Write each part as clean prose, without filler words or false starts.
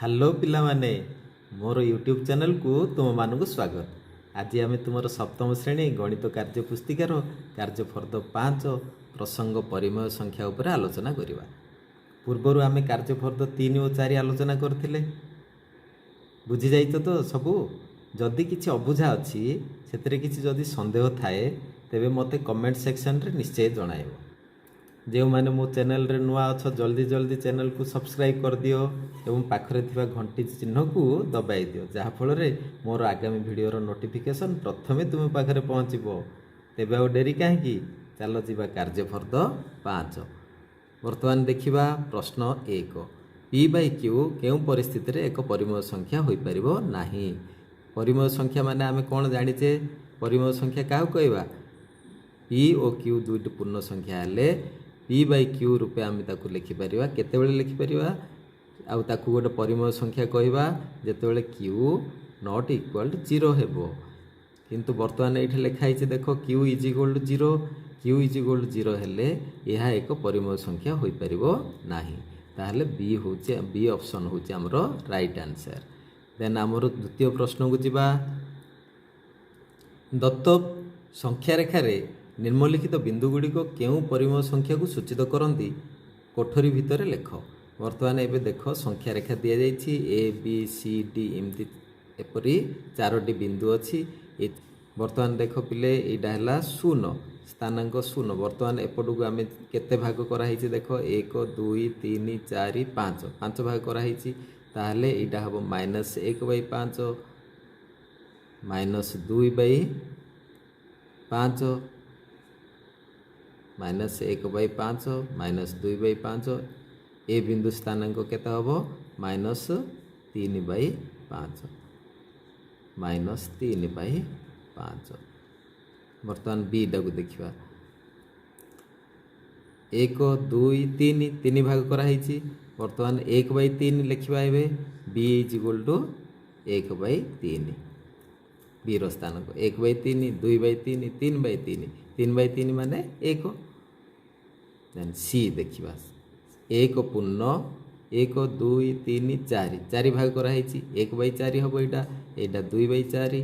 Hello ପିଲାମାନେ, ମୋର YouTube ଚ୍ୟାନେଲକୁ ତୁମମାନଙ୍କୁ ସ୍ୱାଗତ। ଆଜି ଆମେ ତୁମର ସପ୍ତମ ଶ୍ରେଣୀ ଗଣିତ କାର୍ଯ୍ୟ ପୁସ୍ତିକାର କାର୍ଯ୍ୟ ଫର୍ଦ୍ଦ 5 ପ୍ରସଙ୍ଗ ପରିମେୟ ସଂଖ୍ୟା ଉପରେ ଆଲୋଚନା କରିବା। ପୂର୍ବରୁ ଆମେ କାର୍ଯ୍ୟ ଫର୍ଦ୍ଦ 3 ଓ 4 ଆଲୋଚନା କରିଥିଲେ। ବୁଝିଯାଇଛ ତ ସବୁ? ଯଦି କିଛି ଅବୁଝା ଅଛି, ସେଥିରେ କିଛି ଯଦି ସନ୍ଦେହ ଥାଏ, ତେବେ ମୋତେ କମେଣ୍ଟ ସେକ୍ସନରେ ନିଶ୍ଚୟ ଜଣାଇବ। ଯେଉଁମାନେ ମୋ ଚ୍ୟାନେଲରେ ନୂଆ ଅଛ, ଜଲ୍ଦି ଜଲ୍ଦି ଚ୍ୟାନେଲକୁ ସବସ୍କ୍ରାଇବ୍ କରିଦିଅ ଏବଂ ପାଖରେ ଥିବା ଘଣ୍ଟି ଚିହ୍ନକୁ ଦବାଇ ଦିଅ, ଯାହାଫଳରେ ମୋର ଆଗାମୀ ଭିଡ଼ିଓର ନୋଟିଫିକେସନ୍ ପ୍ରଥମେ ତୁମ ପାଖରେ ପହଞ୍ଚିବ। ତେବେ ଆଉ ଡେରି କାହିଁକି, ଚାଲ ଯିବା କାର୍ଯ୍ୟ ଫର୍ଦ୍ଦ 5। ବର୍ତ୍ତମାନ ଦେଖିବା ପ୍ରଶ୍ନ 1। P ବାଇ Q କେଉଁ ପରିସ୍ଥିତିରେ ଏକ ପରିମେୟ ସଂଖ୍ୟା ହୋଇପାରିବ ନାହିଁ? ପରିମେୟ ସଂଖ୍ୟା ମାନେ ଆମେ କ'ଣ ଜାଣିଛେ? ପରିମେୟ ସଂଖ୍ୟା କାହାକୁ କହିବା? P ଓ Q ଦୁଇଟି ପୂର୍ଣ୍ଣ ସଂଖ୍ୟା ହେଲେ P ବାଇ Q ରୂପେ ଆମେ ତାକୁ ଲେଖିପାରିବା। କେତେବେଳେ ଲେଖିପାରିବା? ଆଉ ତାକୁ ଗୋଟେ ପରିମେୟ ସଂଖ୍ୟା କହିବା ଯେତେବେଳେ Q ନଟ୍ ଇକ୍ୱାଲ୍ ଟୁ 0 ହେବ। କିନ୍ତୁ ବର୍ତ୍ତମାନ ଏଇଠି ଲେଖା ହେଇଛି, ଦେଖ, Q is equal to 0। Q is equal to 0 ହେଲେ ଏହା ଏକ ପରିମେୟ ସଂଖ୍ୟା ହୋଇପାରିବ ନାହିଁ। ତାହେଲେ B ଅପସନ୍ ହେଉଛି ଆମର ରାଇଟ୍ ଆନ୍ସର୍। ଦେନ୍ ଆମର ଦ୍ୱିତୀୟ ପ୍ରଶ୍ନକୁ ଯିବା। ଦତ୍ତ ସଂଖ୍ୟାରେଖାରେ ନିମ୍ନଲିଖିତ ବିନ୍ଦୁଗୁଡ଼ିକ କେଉଁ ପରିମେୟ ସଂଖ୍ୟାକୁ ସୂଚିତ କରନ୍ତି? କୋଠରୀ ଭିତରେ ଲେଖ। ବର୍ତ୍ତମାନ ଏବେ ଦେଖ, ସଂଖ୍ୟାରେଖା ଦିଆଯାଇଛି A B C D, ଏମିତି ଏପରି 4ଟି ବିନ୍ଦୁ ଅଛି। ବର୍ତ୍ତମାନ ଦେଖ ପିଲେ, ଏଇଟା ହେଲା 0, ସ୍ଥାନାଙ୍କ 0। ବର୍ତ୍ତମାନ ଏପଟକୁ ଆମେ କେତେ ଭାଗ କରାହେଇଛି ଦେଖ, 1 2 3 4 5 ଭାଗ କରାହେଇଛି। ତାହେଲେ ଏଇଟା ହେବ -1/5, -2/5, -1/5, -2/5। ଏ ବିନ୍ଦୁ ସ୍ଥାନାଙ୍କ କେତେ ହେବ? -3/5, -3/5। ବର୍ତ୍ତମାନ ବିଟାକୁ ଦେଖିବା। 1 2 3, 3 ଭାଗ କରାହେଇଛି। ବର୍ତ୍ତମାନ 1/3 ଲେଖିବା। ଏବେ B ଇଜ୍ ଇକ୍ୱାଲ୍ ଟୁ 1/3। ବିର ସ୍ଥାନକୁ 1/3, 2/3, 3/3। 3/3 ମାନେ 1। ଦେନ୍ C ଦେଖିବା। 1 ପୂର୍ଣ୍ଣ 1 2 3 4, 4 ଭାଗ କରାହେଇଛି। 1/4 ହେବ ଏଇଟା। ଏଇଟା 2/4।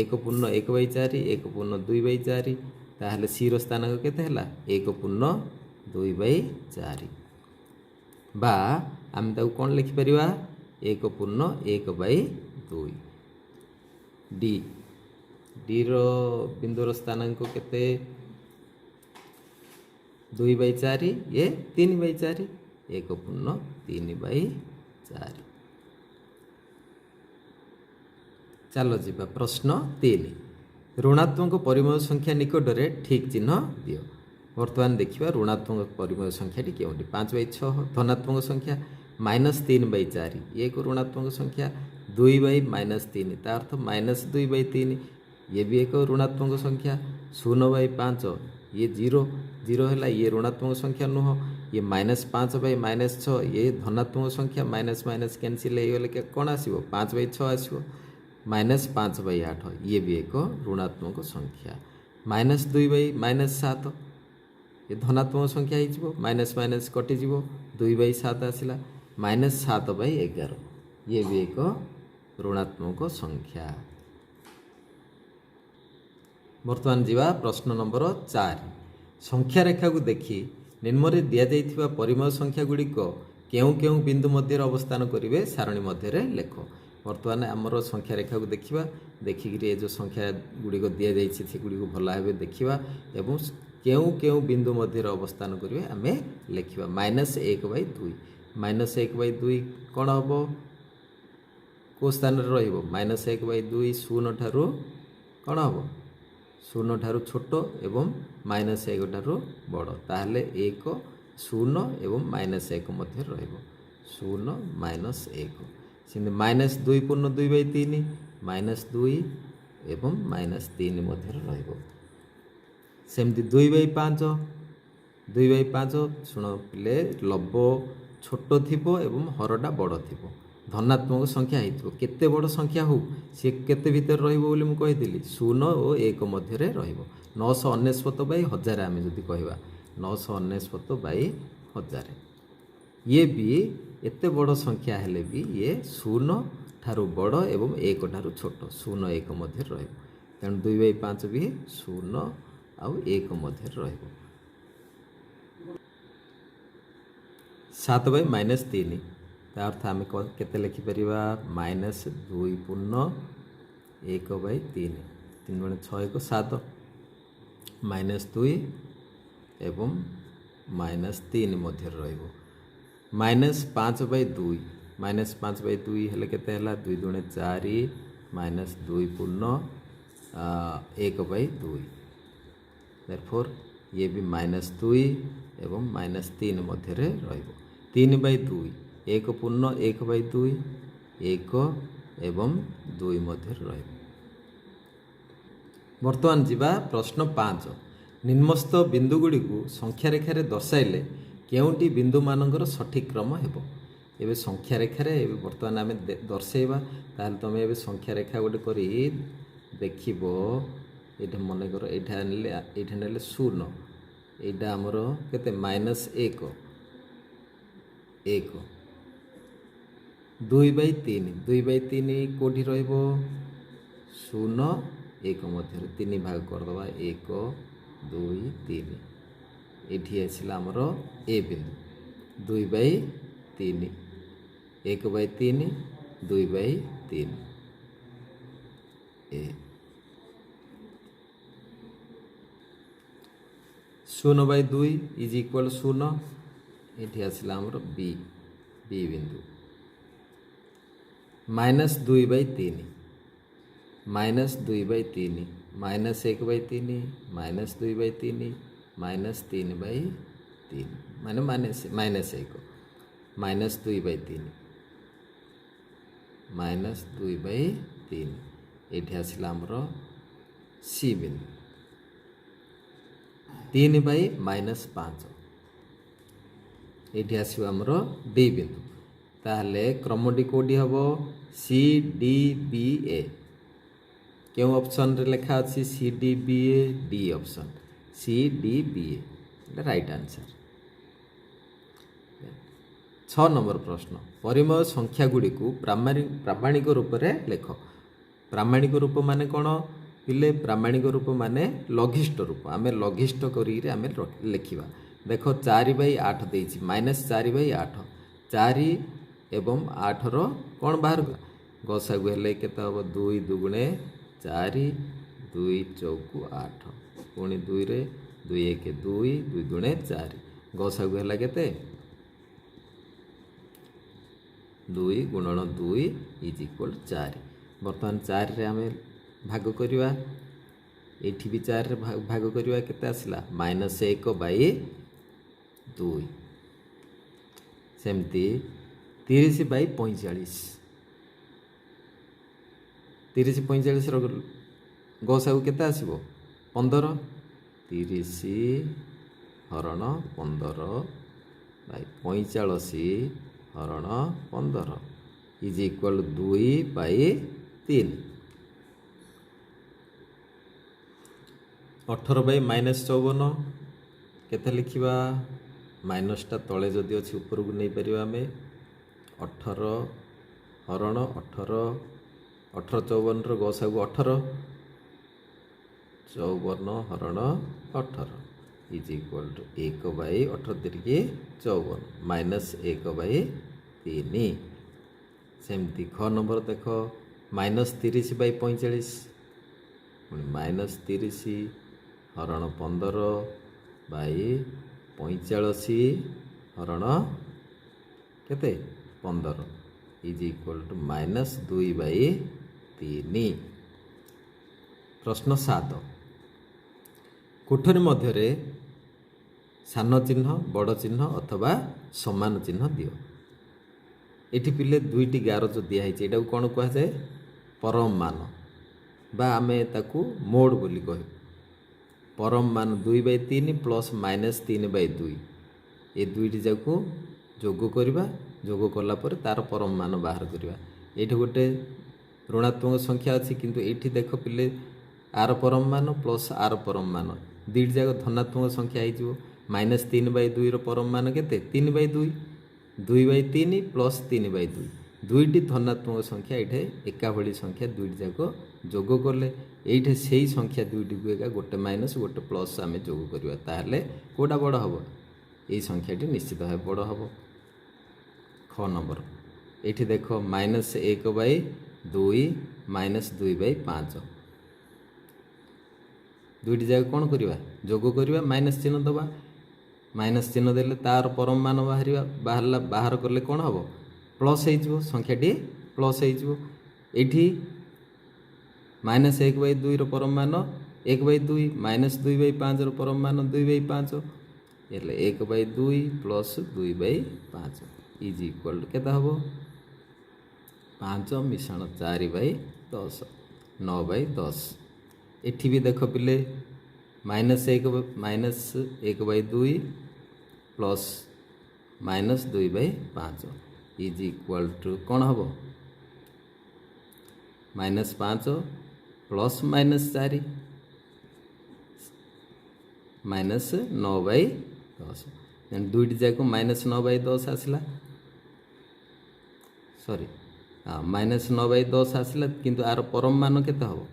1 ପୂର୍ଣ୍ଣ 1/4, 1 ପୂର୍ଣ୍ଣ 2/4। ତାହେଲେ C ର ସ୍ଥାନାଙ୍କ କେତେ ହେଲା? 1 ପୂର୍ଣ୍ଣ 2/4। ବା ଆମେ ତାକୁ କ'ଣ ଲେଖିପାରିବା? 1 ପୂର୍ଣ୍ଣ 1/2। D ର ବିନ୍ଦୁର ସ୍ଥାନାଙ୍କ କେତେ? 2/4, ଇଏ 3/4। 1 ପୂର୍ଣ୍ଣ 3/4। ଚାଲ ଯିବା ପ୍ରଶ୍ନ 3। ଋଣାତ୍ମକ ପରିମେୟ ସଂଖ୍ୟା ନିକଟରେ ଠିକ୍ ଚିହ୍ନ ଦିଅ। ବର୍ତ୍ତମାନ ଦେଖିବା ଋଣାତ୍ମକ ପରିମେୟ ସଂଖ୍ୟାଟି କେଉଁଠି? 5/6 ଧନାତ୍ମକ ସଂଖ୍ୟା, -3/4 ଇଏ ଏକ ଋଣାତ୍ମକ ସଂଖ୍ୟା, 2/-3 ତା ଅର୍ଥ -2/3 ଇଏ ବି ଏକ ଋଣାତ୍ମକ ସଂଖ୍ୟା, 0/5 ଇଏ 0 ହେଲା, ଇଏ ଋଣାତ୍ମକ ସଂଖ୍ୟା ନୁହଁ। ଇଏ -5/-6 ଇଏ ଧନାତ୍ମକ ସଂଖ୍ୟା, ମାଇନସ୍ କ୍ୟାନସଲ୍ ହେଇଗଲେ କ'ଣ ଆସିବ? 5/6 ଆସିବ। -5/8 ଇଏ ବି ଏକ ଋଣାତ୍ମକ ସଂଖ୍ୟା। -2/-7 ଏ ଧନାତ୍ମକ ସଂଖ୍ୟା ହେଇଯିବ, ମାଇନସ୍ କଟିଯିବ, 2/7 ଆସିଲା। -7/11 ଇଏ ବି ଏକ ଋଣାତ୍ମକ ସଂଖ୍ୟା। ବର୍ତ୍ତମାନ ଯିବା ପ୍ରଶ୍ନ ନମ୍ବର 4। ସଂଖ୍ୟାରେଖାକୁ ଦେଖି ନିମ୍ନରେ ଦିଆଯାଇଥିବା ପରିମେୟ ସଂଖ୍ୟାଗୁଡ଼ିକ କେଉଁ କେଉଁ ବିନ୍ଦୁ ମଧ୍ୟରେ ଅବସ୍ଥାନ କରିବେ ସାରଣୀ ମଧ୍ୟରେ ଲେଖ। ବର୍ତ୍ତମାନ ଆମର ସଂଖ୍ୟାରେଖାକୁ ଦେଖିବା। ଦେଖିକିରି ଏ ଯେଉଁ ସଂଖ୍ୟା ଗୁଡ଼ିକ ଦିଆଯାଇଛି ସେଗୁଡ଼ିକୁ ଭଲ ଭାବେ ଦେଖିବା ଏବଂ କେଉଁ କେଉଁ ବିନ୍ଦୁ ମଧ୍ୟରେ ଅବସ୍ଥାନ କରିବେ ଆମେ ଲେଖିବା। -1/2, -1/2 କ'ଣ ହେବ? କେଉଁ ସ୍ଥାନରେ ରହିବ? -1/2 0 ଠାରୁ କ'ଣ ହେବ? 0 ଠାରୁ ଛୋଟ ଏବଂ -1 ଠାରୁ ବଡ଼। ତାହେଲେ 1 0 ଏବଂ -1 ମଧ୍ୟରେ ରହିବ। 0 -1 ସେମିତି -2 ପୂର୍ଣ୍ଣ 2/3, -2 ଏବଂ -3 ମଧ୍ୟରେ ରହିବ। ସେମିତି 2/5 ଶୁଣ ପିଲେ, ଲବ ଛୋଟ ଥିବ ଏବଂ ହରଟା ବଡ଼ ଥିବ, ଧନାତ୍ମକ ସଂଖ୍ୟା ହେଇଥିବ। କେତେ ବଡ଼ ସଂଖ୍ୟା ହେଉ ସେ କେତେ ଭିତରେ ରହିବ ବୋଲି ମୁଁ କହିଥିଲି? 0 ଓ 1 ମଧ୍ୟରେ ରହିବ। 999/1000 ଆମେ ଯଦି କହିବା, 999/1000 ଇଏ ବି एते बड़ संख्या हेले भी ये 0 ठारू बड़ एवं 1 ठारू छोट 0 1 मध्य रहिबो तेणु 2/5 भी 0 आउ 1 मध्य रहिबो 7/-3 ता अर्थ आम केते लिखिपर -2 पूर्ण 1/3 3 गुणे 6 1 7 -2 एवं -3 मध्य रहिबो -5/2 -5/2 हेले केते हला 2 गुणे 4 -2 पूर्ण 1/2 देयरफॉर ये भी -2 एवं -3 मध्य रहिबो 3/2 1 पूर्ण 1/2 1 एवं 2 मध्य रहिबो। वर्तमान जीवा प्रश्न 5 निम्नस्थ बिंदु गुड़ी को संख्या रेखार दर्शाइले केउंटी बिंदु मानकर सठिक क्रम हेबो एबे संख्या रेखार एबे वर्तमान आम दर्शाइबा ताल तुम एबे संख्या रेखा गोटे करी देखिबो एटा मन कर एटा नेले 0 एटा हमर केते -1 1 2/3 2/3 कोठी रहइबो 0 1 मध्य 3 भाग कर दबा 1 2 3 एठी आसिला हमर ए बिंदु 2/3 1/3 2/3 ए 0/2 इज इक्वल 0 एठी आसिला हमर बी बिंदु -2/3 -2/3 -1/3 -2/3 -3/3 माने -1 -2/3 -2/3 एठी आसिला हमर सी बिंदु 3/-5 एठी आसिबो हमर डी बिंदु ताहले क्रमटी कोडी हबो सी डी बी ए क्यों ऑप्शन रे लिखा अछि C D B A D option C D B A right answer 6 number प्रश्न परिमेय संख्या गुड़ी को प्रामाणिक रूप से लेख प्रामाणिक रूप माने कौन पिले प्रामाणिक रूप माने लघिष्ठ रूप आम लघिष्ठ करी लिखा देख 4/8 देछि -4/8 4 एवं 8 रो कौन बाहर गसागु हेले केते हबो 2 2 4 2 चौकु 8 पुणी 2 रे 2 1 2 2 2 4 गसागु हेला केते 2 गुणन 2 इज इक्वल 4 बर्तमान 4 रे आमे भाग करिवा एठी भी 4 रे भाग करिवा केते आसिला -1/2 सेमती 30/45 30/45 रो गसागु केते आसीबो 15 30 हरण 15/45 हरण 15 इज इक्वल 2/3 18/-54 केते लिखिबा माइनसटा तले जदि अच्छी ऊपर को नहीं पारिबा आमे 18 हरण 18 18/54 रो गसागु 18 54 हरण 18 इज इक्वल टू 1/18 तिरिके 54 -1/3 सेमती ख नंबर देख -30/45 -30 हरण 15/45 हरण केते 15 इज इक्वल टू -2/3 प्रश्न 7 कोठरी मध्य सान चिन्ह बड़ चिन्ह अथवा समान चिन्ह दियो एठी पिले दुईटी गार जो दिया है कौन कह जाए परम मान बा आमे ताकू मोड बोली कह परम मान 2/3 प्लस -3/2 ये दुईटी जाकू जोग करवा जोग कला पर तार परम मान बाहर करवा ये गोटे ऋणात्मक संख्या अच्छी किंतु ये देख पिले आर परम मान प्लस आर परम मान दुईटी जाक धनात्मक संख्या हो -3/2 परम मान केते 3/2 2/3 प्लस 3/2 दुईटी धनात्मक संख्या ये एका भली संख्या दुईटी जाक जोग कले ये से ही संख्या दुईटी को एका गोटे माइनस गोटे प्लस आम जोग करवा ताहले कोटा बड़ हम ये संख्याटी निश्चित भाव बड़ हम। ख नंबर ये देख -1/2 -2/5 दुईटी जाक कौन करवा जोग करवा माइनस चिन्ह दबा माइनस चिन्ह देले तार परम मान बाहर कले कौन हम प्लस हो संख्याटी प्लस हो ये -1/2 परम मान 1/2 -2/5 परम मान 2/5 એટલે 1/2 प्लस 2/5 इज इक्वल टू केता हम 5 मिश्रण 4/10 9/10 एठी भी देख पिले -1/2 प्लस -2/5 इज इक्वल टू कौन हम -5 प्लस -4 -9/10 दुईटी जाक -9/10 आसला सॉरी -9/10 आसला किंतु आर परम मान केते हम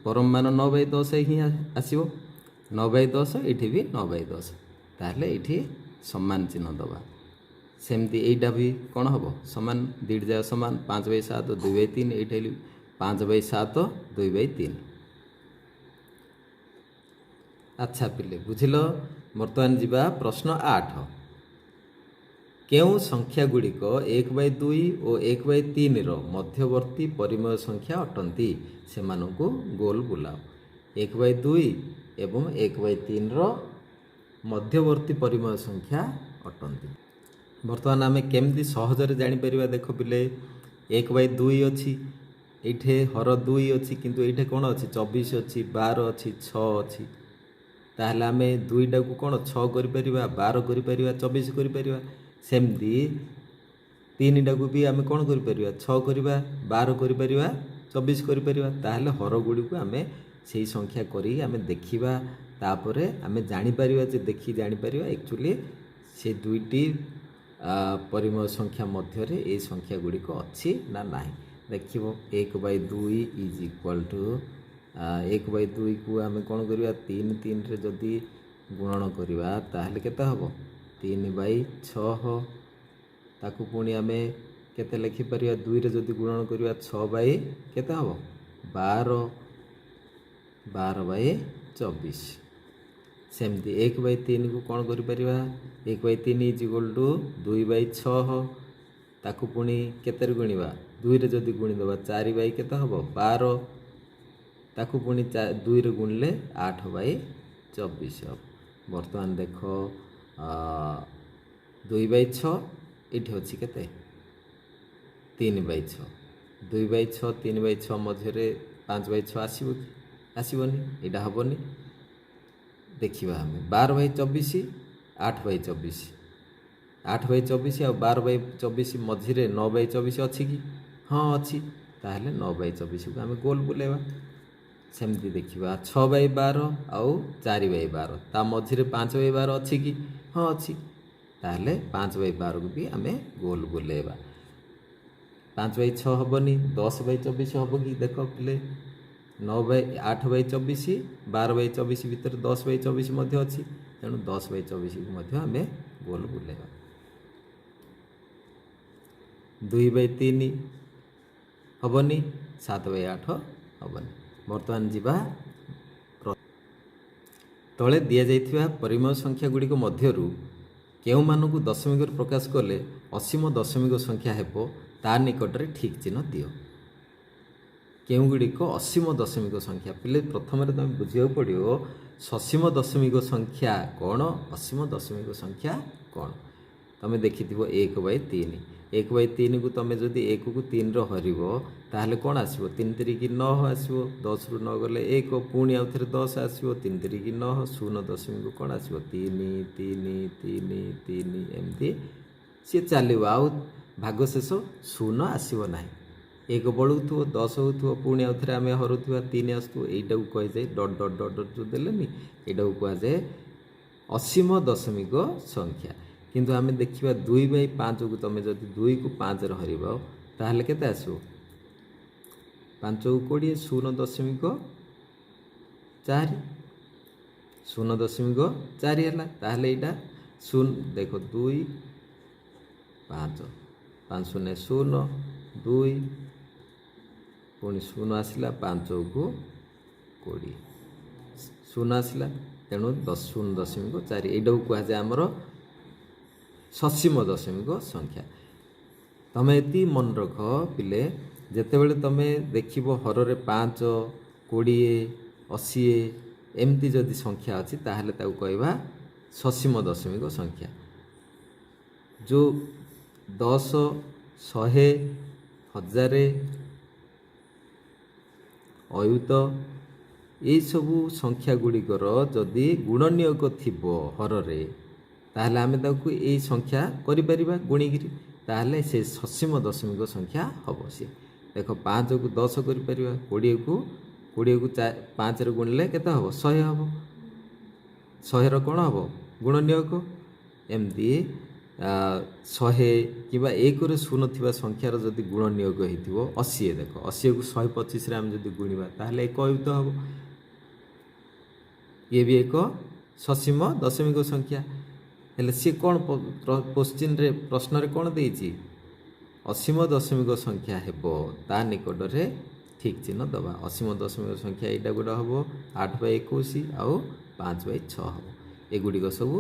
परम मान 9/10 ही आसो 9/10 ये भी 9/10 ताहले ये समान चिन्ह दबा सेमती यहीटा भी कौन हम समान दुईटी जाक समान 5/7 2/3 ये 5/7 2/3। अच्छा पिले बुझिल बर्तमान जीवा प्रश्न 8 केउं संख्या गुड़िक 1/2 और 1/3 मध्यवर्ती परिमेय संख्या अटंती से मानू गोल बुलाओ 1/2 एवं 1/3 मध्यवर्ती परिमेय संख्या अटंती। बर्तमान आम केमती सहजरे जापर देख पिले 1/2 अच्छी ये हर 2 अच्छी किंतु ये कौन अच्छी 24 अच्छी 12 अच्छी 6 अच्छी ताहले आम दुईटा को कौन 6 कर 12 कर 24 कर सेमती 3टा को भी आम कौन कर 6 कर 12 कर 24 कर ताहले हर गुड़ी को आम से संख्या करी आम देखा तापर आम जापर देखी जापर एक्चुअली से दुईटी परिमेय संख्या मध्य ये संख्या गुड़िक अच्छी ना ना देख 1/2 इज इक्वल टू 1/2 को आम कौन करवा 3 3 रे जदि गुणन करवा ताहले केते हम 3/6 ताकू पुणी आम केते लिखिपर 2 रे जदि गुणन करवा 6 केते हम 12 12/24 सेमती 1/3 को कौन कर 1/3 इज इक्वल टू 2/6 ताकू पुणी केते गुणवा 2 रे जदि गुणी देवा 4 केते हम 12 ताकू पुणी 2 रे गुणले 8/24 हम। बर्तमान देख 2/6 ये अच्छी केते 3/6 2/6 3/6 मध्य 5/6 आसबनी यहाँ हेनी देखा आम 12/24 8/24 8/24 आ 12/24 मझे 9/24 अच्छी कि हाँ अच्छी ताहले 9/24 को आम गोल बुलेवा सेमती देखा 6/12 आउ 4/12 ता मझे 5/12 अच्छी कि हाँ अच्छी ताहले 5/12 को भी आम गोल बुलेवा 5/6 हेनी 10/24 हम कि देख पिले 8/24 12/24 भितर 10/24 अच्छी तेणु 10/24 को आम गोल बुलेवा 2/3 हेनी 7/8 हेनी। बर्तमान जीवा तले दि जाइथिबा परिमेय संख्या गुड़िक मध्यरु केउं मानकु दशमिक प्रकाश कले असीम दशमिक संख्या हेबो ता निकट में ठीक चिन्ह दियो केउं गुड़िक असीम दशमिक संख्या पिले प्रथम तुम बुझा पड़ो ससीम दशमिक संख्या कौन असीम दशमिक संख्या कौन तुम देखि 1/3 1/3 को तुम जदि 1 को 3 हर ताहले कौन आसो 3 3 9 आसो 10 रु 9 गले 1 पुणी आउ थे 10 आसो 3 3 9 शून्य दशमिक कौन आसो 3 3 3 3 एमती सी चलो आउ भाग शेष शून्य आसो ना 1 बढ़ुव 10 हो पुणी आउ थे आम हरुवा 3 आसू यहीटा को कह जाए डट डट डट डट जो देलेनि यहाँ को कहुए असीम दशमिक संख्या କିନ୍ତୁ ଆମେ ଦେଖିବା 2/5 ତୁମେ ଯଦି 2କୁ 5ରେ ହରିବ ତାହେଲେ କେତେ ଆସିବ? 5କୁ 20, 0.4 0.4 ହେଲା। ତାହେଲେ ଏଇଟା 0 ଦେଖ 2 5 5 0 0 2 ପୁଣି 0 ଆସିଲା 5କୁ 20 0 ଆସିଲା, ତେଣୁ 0.4 ଏଇଟାକୁ କୁହାଯାଏ ଆମର ସସୀମ ଦଶମିକ ସଂଖ୍ୟା। ତୁମେ ଏତିକି ମନେ ରଖ ପିଲେ, ଯେତେବେଳେ ତୁମେ ଦେଖିବ ହରରେ 5, 20, 80 ଏମିତି ଯଦି ସଂଖ୍ୟା ଅଛି ତାହେଲେ ତାକୁ କହିବା ସସୀମ ଦଶମିକ ସଂଖ୍ୟା। ଯେଉଁ 10, 100, 1000, ଅୟୁତ ଏଇସବୁ ସଂଖ୍ୟା ଗୁଡ଼ିକର ଯଦି ଗୁଣନୀୟକ ଥିବ ହରରେ ତାହେଲେ ଆମେ ତାକୁ ଏଇ ସଂଖ୍ୟା କରିପାରିବା ଗୁଣିକିରି, ତାହେଲେ ସେ ସସୀମ ଦଶମିକ ସଂଖ୍ୟା ହେବ। ସିଏ ଦେଖ 5କୁ 10 କରିପାରିବା, 20କୁ 5ରେ ଗୁଣିଲେ କେତେ ହେବ? 100 ହେବ। 100ର କ'ଣ ହେବ? ଗୁଣନୀୟକ। ଏମିତି 100 କିମ୍ବା 1ରେ 0 ଥିବା ସଂଖ୍ୟାର ଯଦି ଗୁଣନୀୟକ ହେଇଥିବ 80, ଦେଖ 80କୁ 125ରେ ଆମେ ଯଦି ଗୁଣିବା ତାହେଲେ 1 ଅୟୁତ ହେବ। ଇଏ ବି ଏକ ସସୀମ ଦଶମିକ ସଂଖ୍ୟା। ହେଲେ ସିଏ କ'ଣ ପ୍ରଶ୍ନରେ କ'ଣ ଦେଇଛି? ଅସୀମ ଦଶମିକ ସଂଖ୍ୟା ହେବ, ତା ନିକଟରେ ଠିକ୍ ଚିହ୍ନ ଦେବା। ଅସୀମ ଦଶମିକ ସଂଖ୍ୟା ଏଇଟା ଗୋଟେ ହେବ 8/21 ଆଉ 5/6 ହେବ। ଏଗୁଡ଼ିକ ସବୁ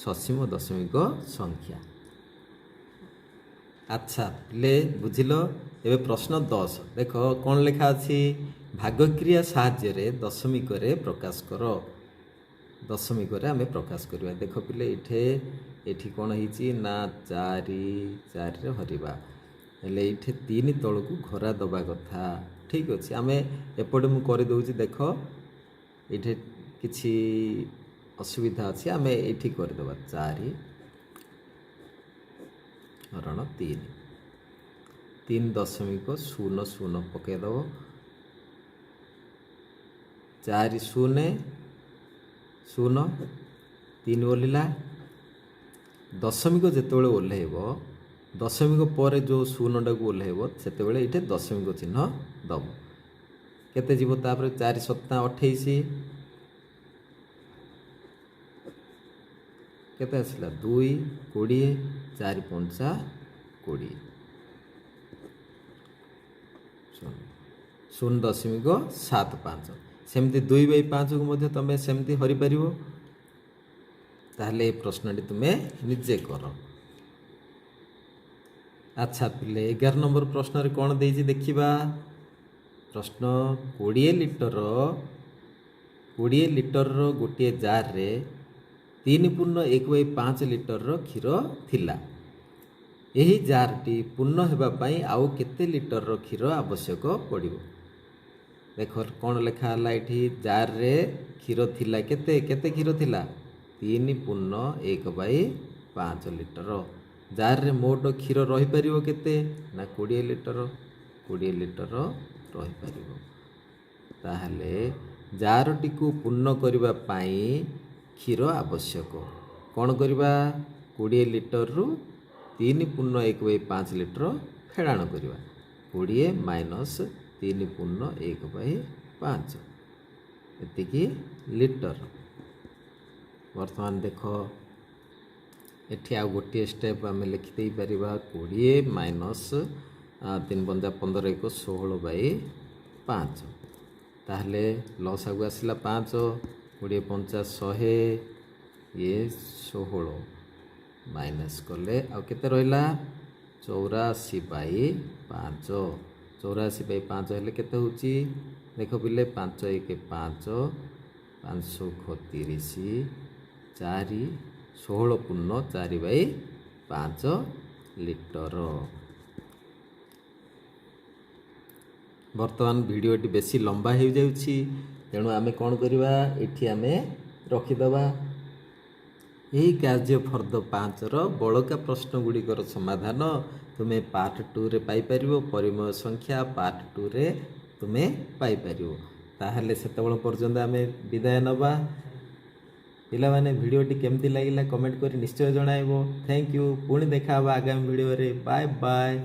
ସସୀମ ଦଶମିକ ସଂଖ୍ୟା। ଆଚ୍ଛା ପିଲେ ବୁଝିଲ। ଏବେ ପ୍ରଶ୍ନ 10 ଦେଖ କ'ଣ ଲେଖା ଅଛି? ଭାଗକ୍ରିୟା ସାହାଯ୍ୟରେ ଦଶମିକରେ ପ୍ରକାଶ କର। ଦଶମିକରେ ଆମେ ପ୍ରକାଶ କରିବା। ଦେଖ ପିଲେ ଏଠି କ'ଣ ହେଇଛି ନା 4ରେ ହରିବା, ହେଲେ ଏଇଠି 3 ତଳକୁ ଘୋରା ଦେବା କଥା। ଠିକ୍ ଅଛି, ଆମେ ଏପଟେ ମୁଁ କରିଦେଉଛି। ଦେଖ ଏଇଠି କିଛି ଅସୁବିଧା ଅଛି, ଆମେ ଏଇଠି କରିଦେବା 4 ହରଣ 3 3.00 ପକାଇଦେବ। 4 0 0 3 ଓହ୍ଲିଲା। ଦଶମିକ ଯେତେବେଳେ ଓହ୍ଲାଇବ, ଦଶମିକ ପରେ ଯେଉଁ 0ଟାକୁ ଓହ୍ଲାଇବ ସେତେବେଳେ ଏଇଠି ଦଶମିକ ଚିହ୍ନ ଦେବ। କେତେ ଯିବ ତାପରେ? 4 7 28 କେତେ ଆସିଲା? 2 20 4 5 20 0.75। ସେମିତି 2/5କୁ ମଧ୍ୟ ତୁମେ ସେମିତି ହରିପାରିବ। ତାହେଲେ ଏ ପ୍ରଶ୍ନଟି ତୁମେ ନିଜେ କର। ଆଚ୍ଛା ପିଲେ 11 ନମ୍ବର ପ୍ରଶ୍ନରେ କ'ଣ ଦେଇଛି ଦେଖିବା। ପ୍ରଶ୍ନ 20 ଲିଟରର ଗୋଟିଏ ଜାରରେ 3.1/5 ଲିଟରର କ୍ଷୀର ଥିଲା। ଏହି ଜାରଟି ପୂର୍ଣ୍ଣ ହେବା ପାଇଁ ଆଉ କେତେ ଲିଟରର କ୍ଷୀର ଆବଶ୍ୟକ ପଡ଼ିବ? ଦେଖ କ'ଣ ଲେଖା ହେଲା ଏଠି? ଜାରରେ କ୍ଷୀର ଥିଲା କେତେ କ୍ଷୀର ଥିଲା? 3.1/5 ଲିଟର। ଜାରରେ ମୋଟ କ୍ଷୀର ରହିପାରିବ କେତେ? ନା 20 ଲିଟର। 20 ଲିଟର ରହିପାରିବ। ତାହେଲେ ଜାରଟିକୁ ପୂର୍ଣ୍ଣ କରିବା ପାଇଁ କ୍ଷୀର ଆବଶ୍ୟକ। କ'ଣ କରିବା? 20 ଲିଟରରୁ 3.1/5 ଲିଟର ଫେଡ଼ାଣ କରିବା। 20 ମାଇନସ୍ 3.1/5 ଏତିକି ଲିଟର। ବର୍ତ୍ତମାନ ଦେଖ ଏଠି ଆଉ ଗୋଟିଏ ଷ୍ଟେପ୍ ଆମେ ଲେଖିଦେଇପାରିବା। 20 ମାଇନସ୍ 3 ପଞ୍ଚା 15 1 16/5। ତାହେଲେ ଲସାଗୁ ଆସିଲା 5। 20 ପଞ୍ଚା 100 ଇଏ 16 ମାଇନସ୍ କଲେ ଆଉ କେତେ ରହିଲା? 84/5। 84/5 ହେଲେ କେତେ ହେଉଛି? ଦେଖ ପିଲେ 5 1 5 5 30 4 16 ପୂର୍ଣ୍ଣ 4/5 ଲିଟର। ବର୍ତ୍ତମାନ ଭିଡ଼ିଓଟି ବେଶୀ ଲମ୍ବା ହୋଇଯାଉଛି, ତେଣୁ ଆମେ କ'ଣ କରିବା? ଏଠି ଆମେ ରଖିଦେବା। ଏହି କାର୍ଯ୍ୟ ଫର୍ଦ୍ଦ 5ର ବଳକା ପ୍ରଶ୍ନ ଗୁଡ଼ିକର ସମାଧାନ ତୁମେ ପାର୍ଟ 2ରେ ପାଇପାରିବ। ପରିମେୟ ସଂଖ୍ୟା ପାର୍ଟ 2ରେ ତୁମେ ପାଇପାରିବ। ତାହେଲେ ସେତେବେଳେ ପର୍ଯ୍ୟନ୍ତ ଆମେ ବିଦାୟ ନେବା। ପିଲାମାନେ ଭିଡ଼ିଓଟି କେମିତି ଲାଗିଲା କମେଣ୍ଟ କରି ନିଶ୍ଚୟ ଜଣାଇବ। Thank you. ପୁଣି ଦେଖା ହେବା ଆଗାମୀ ଭିଡ଼ିଓରେ। Bye bye.